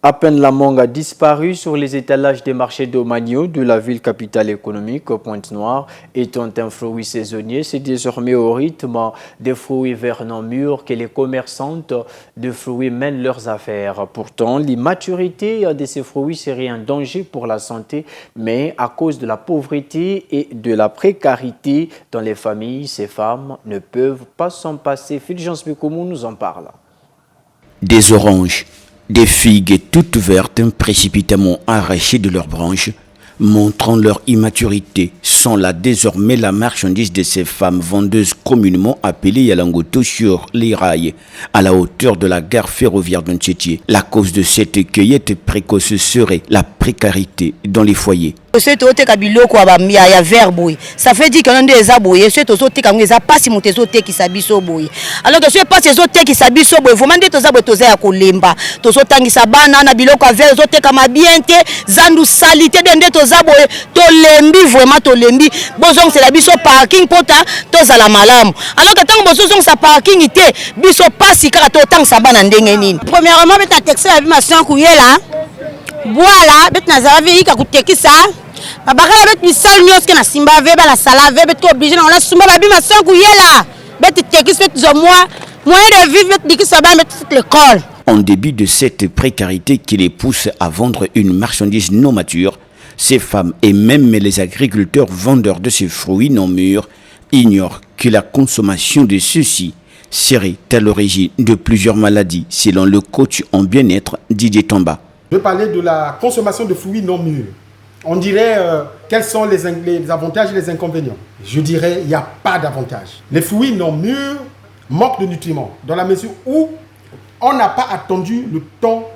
À peine la mangue a disparu sur les étalages des marchés de Magno de la ville capitale économique, Pointe-Noire, étant un fruit saisonnier, c'est désormais au rythme des fruits verts mûrs que les commerçantes de fruits mènent leurs affaires. Pourtant, l'immaturité de ces fruits serait un danger pour la santé, mais à cause de la pauvreté et de la précarité dans les familles, ces femmes ne peuvent pas s'en passer. Fulgence Bekoumou nous en parle. Des oranges, des figues toutes vertes précipitamment arrachées de leurs branches, montrant leur immaturité, sont là désormais la marchandise de ces femmes vendeuses communément appelées Yalangoto sur les rails, à la hauteur de la gare ferroviaire d'Antchétié. La cause de cette cueillette précoce serait la précarité dans les foyers. Ça fait dire que l'on est aboué, c'est aux autres qui sont pas si montés aux autres qui s'habillent boy. Alors que c'est pas ces autres qui s'habillent boy, vous mandez aux aboués à Kolemba, tous autres qui s'abana, Nabiloko avec les autres comme bienté, Zandu salité d'ende aux aboués, Tolembi, vraiment Tolembi, Bozong c'est la biso parking pota, tous à la malam. Alors que tant que Bozong sa parking était, biso pas si car autant sabana ndengeni. Premièrement, mais ta texte à ma soeur Kouyela, voilà, bet Nazaravi, qui a coûté qui ça. Babaka bet misal nyos ke na simba veba la sala veba to obligé na la sumba babi ma sangu yela bet tekis bet zo moyen de vivre bet diki saba bet l'école. En début de cette précarité qui les pousse à vendre une marchandise non mature, ces femmes et même les agriculteurs vendeurs de ces fruits non mûrs ignorent que la consommation de ceux-ci serait à l'origine de plusieurs maladies, selon le coach en bien-être Didier Tamba. Je vais parler de la consommation de fruits non mûrs. On dirait quels sont les avantages et les inconvénients. Je dirais il n'y a pas d'avantage. Les fruits non mûrs manquent de nutriments dans la mesure où on n'a pas attendu le temps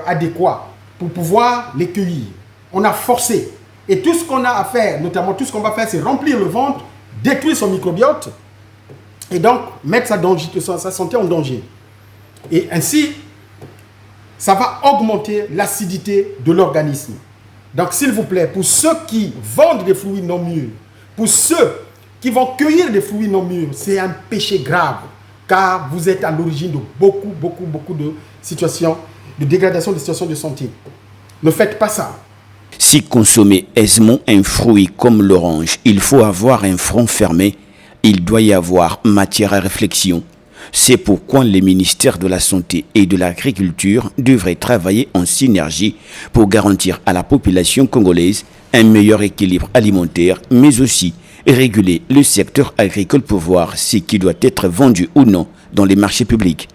adéquat pour pouvoir les cueillir. On a forcé. Et tout ce qu'on a à faire, notamment tout ce qu'on va faire, c'est remplir le ventre, détruire son microbiote et donc mettre sa santé en danger. Et ainsi, ça va augmenter l'acidité de l'organisme. Donc, s'il vous plaît, pour ceux qui vendent des fruits non mûrs, pour ceux qui vont cueillir des fruits non mûrs, c'est un péché grave, car vous êtes à l'origine de beaucoup de situations, de dégradation des situations de santé. Ne faites pas ça. Si consommer aisément un fruit comme l'orange, il faut avoir un front fermé, il doit y avoir matière à réflexion. C'est pourquoi les ministères de la Santé et de l'Agriculture devraient travailler en synergie pour garantir à la population congolaise un meilleur équilibre alimentaire, mais aussi réguler le secteur agricole pour voir ce qui doit être vendu ou non dans les marchés publics.